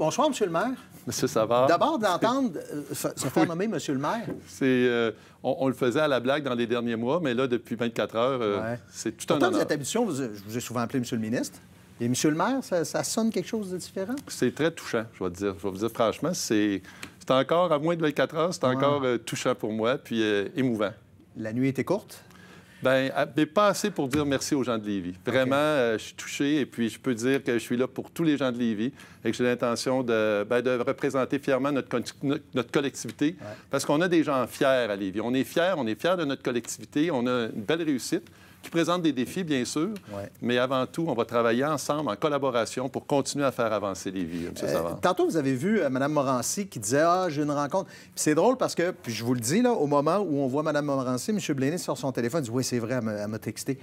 Bonsoir, M. le maire. Monsieur Savard. D'abord, d'entendre se faire nommer M. le maire. On le faisait à la blague dans les derniers mois, mais là, depuis 24 heures, c'est tout un honneur. Vous êtes habitué, je vous ai souvent appelé M. le ministre. Et M. le maire, ça sonne quelque chose de différent? C'est très touchant, je vais vous dire franchement. C'est encore, à moins de 24 heures, c'est encore touchant pour moi, puis émouvant. La nuit était courte? Bien, mais pas assez pour dire merci aux gens de Lévis. Vraiment, je suis touché et puis je peux dire que je suis là pour tous les gens de Lévis et que j'ai l'intention de représenter fièrement notre collectivité parce qu'on a des gens fiers à Lévis. On est fiers de notre collectivité, on a une belle réussite qui présente des défis, bien sûr, mais avant tout, on va travailler ensemble, en collaboration, pour continuer à faire avancer Lévis, M. Savard. Tantôt, vous avez vu Mme Morancy qui disait « Ah, j'ai une rencontre. » Puis c'est drôle parce que, puis je vous le dis, là, au moment où on voit Mme Morancy, M. Blénis sur son téléphone, il dit « Oui, c'est vrai, elle m'a texté. »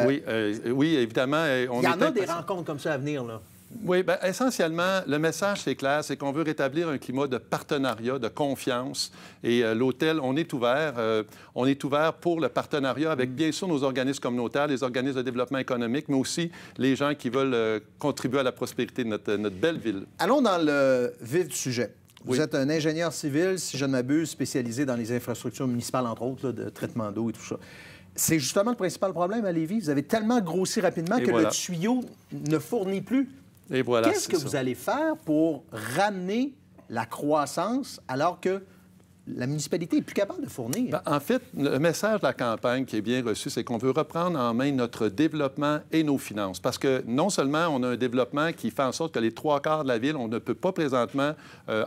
Oui, évidemment. Il y en a des rencontres comme ça à venir, là. Oui, bien, essentiellement, le message, c'est clair, c'est qu'on veut rétablir un climat de partenariat, de confiance. Et l'hôtel, on est ouvert pour le partenariat avec, bien sûr, nos organismes communautaires, les organismes de développement économique, mais aussi les gens qui veulent contribuer à la prospérité de notre belle ville. Allons dans le vif du sujet. Vous êtes un ingénieur civil, si je ne m'abuse, spécialisé dans les infrastructures municipales, entre autres, là, de traitement d'eau et tout ça. C'est justement le principal problème à Lévis. Vous avez tellement grossi rapidement que le tuyau ne fournit plus. Et voilà, qu'est-ce que vous allez faire pour ramener la croissance alors que la municipalité n'est plus capable de fournir? Bien, en fait, le message de la campagne qui est bien reçu, c'est qu'on veut reprendre en main notre développement et nos finances. Parce que non seulement on a un développement qui fait en sorte que les 3/4 de la ville, on ne peut pas présentement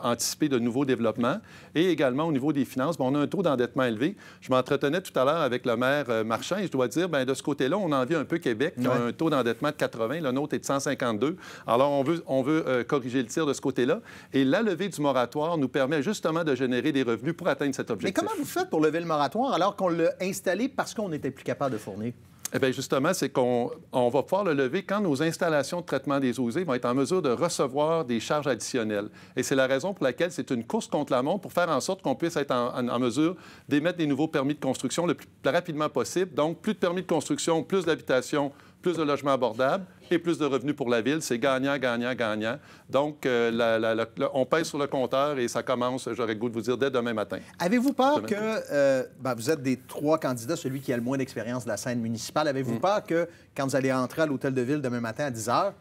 anticiper de nouveaux développements, et également au niveau des finances, bien, on a un taux d'endettement élevé. Je m'entretenais tout à l'heure avec le maire Marchand et je dois dire, bien, de ce côté-là, on envie un peu Québec, qui a un taux d'endettement de 80, le nôtre est de 152. Alors, on veut corriger le tir de ce côté-là. Et la levée du moratoire nous permet justement de générer des revenus pour atteindre cet objectif. Mais comment vous faites pour lever le moratoire alors qu'on l'a installé parce qu'on n'était plus capable de fournir? Eh bien, justement, c'est qu'on va pouvoir le lever quand nos installations de traitement des eaux usées vont être en mesure de recevoir des charges additionnelles. Et c'est la raison pour laquelle c'est une course contre la montre pour faire en sorte qu'on puisse être en mesure d'émettre des nouveaux permis de construction le plus rapidement possible. Donc, plus de permis de construction, plus d'habitations, plus de logements abordables et plus de revenus pour la ville. C'est gagnant, gagnant, gagnant. Donc, on pèse sur le compteur et ça commence, j'aurais le goût de vous dire, dès demain matin. Avez-vous peur que... vous êtes des 3 candidats, celui qui a le moins d'expérience de la scène municipale. Avez-vous peur que, quand vous allez entrer à l'hôtel de ville demain matin à 10 h,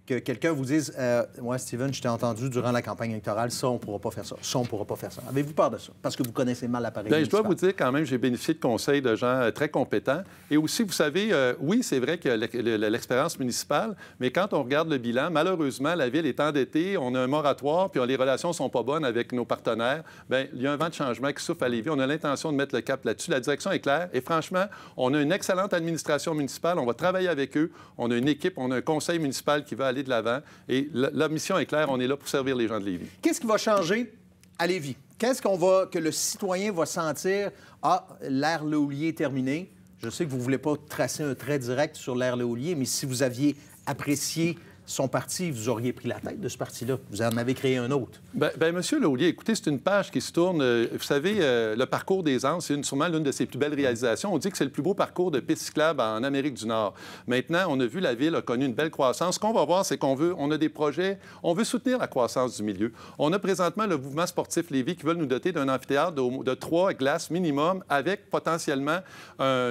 que quelqu'un vous dise « Ouais, Steven, je t'ai entendu durant la campagne électorale, ça, on ne pourra pas faire ça. Ça, on ne pourra pas faire ça. » Avez-vous peur de ça? Parce que vous connaissez mal l'appareil municipal. Je dois vous dire quand même, j'ai bénéficié de conseils de gens très compétents. Et aussi, vous savez, oui, c'est vrai que l'expérience municipale, mais quand on regarde le bilan, malheureusement, la ville est endettée, on a un moratoire, puis les relations ne sont pas bonnes avec nos partenaires. Bien, il y a un vent de changement qui souffle à Lévis. On a l'intention de mettre le cap là-dessus. La direction est claire. Et franchement, on a une excellente administration municipale. On va travailler avec eux. On a une équipe, on a un conseil municipal qui va aller de l'avant. Et la mission est claire, on est là pour servir les gens de Lévis. Qu'est-ce qui va changer à Lévis? Qu'est-ce que le citoyen va sentir? Ah, l'ère Léolier est terminée. Je sais que vous ne voulez pas tracer un trait direct sur l'ère Léolier, mais si vous aviez apprécié son parti, vous auriez pris la tête de ce parti-là. Vous en avez créé un autre. Bien, M. Léolier, écoutez, c'est une page qui se tourne. Vous savez, le parcours des Anses, c'est sûrement l'une de ses plus belles réalisations. On dit que c'est le plus beau parcours de piste cyclable en Amérique du Nord. Maintenant, on a vu la ville a connu une belle croissance. Ce qu'on va voir, c'est on a des projets, on veut soutenir la croissance du milieu. On a présentement le mouvement sportif Lévis qui veut nous doter d'un amphithéâtre de 3 glaces minimum avec potentiellement,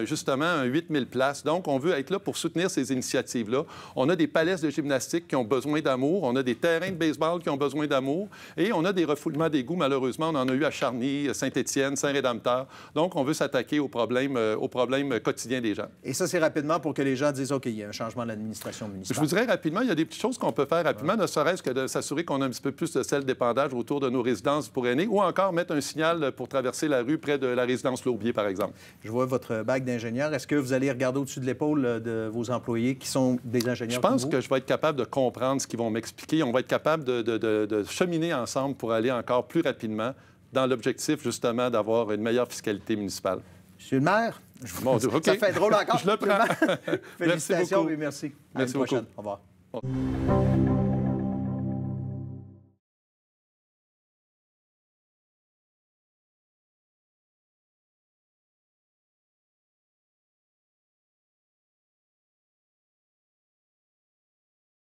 justement, un 8000 places. Donc, on veut être là pour soutenir ces initiatives-là. On a des palais de gymnastique qui ont besoin d'amour. On a des terrains de baseball qui ont besoin d'amour. Et on a des refoulements d'égouts, malheureusement. On en a eu à Charny, Saint-Étienne, Saint-Rédempteur. Donc, on veut s'attaquer aux problèmes quotidiens des gens. Et ça, c'est rapidement pour que les gens disent, OK, il y a un changement de l'administration municipale. Je vous dirais rapidement, il y a des petites choses qu'on peut faire rapidement, ne serait-ce que de s'assurer qu'on a un petit peu plus de sel d'épandage autour de nos résidences pour aînés, ou encore mettre un signal pour traverser la rue près de la résidence Laubier, par exemple. Je vois votre bague d'ingénieur. Est-ce que vous allez regarder au-dessus de l'épaule de vos employés qui sont des ingénieurs? Je pense que je vais être capable de comprendre ce qu'ils vont m'expliquer. On va être capable de cheminer ensemble pour aller encore plus rapidement dans l'objectif, justement, d'avoir une meilleure fiscalité municipale. Monsieur le maire, ça fait drôle encore. Je le prends. Félicitations merci beaucoup. Et merci. Merci beaucoup. Au revoir.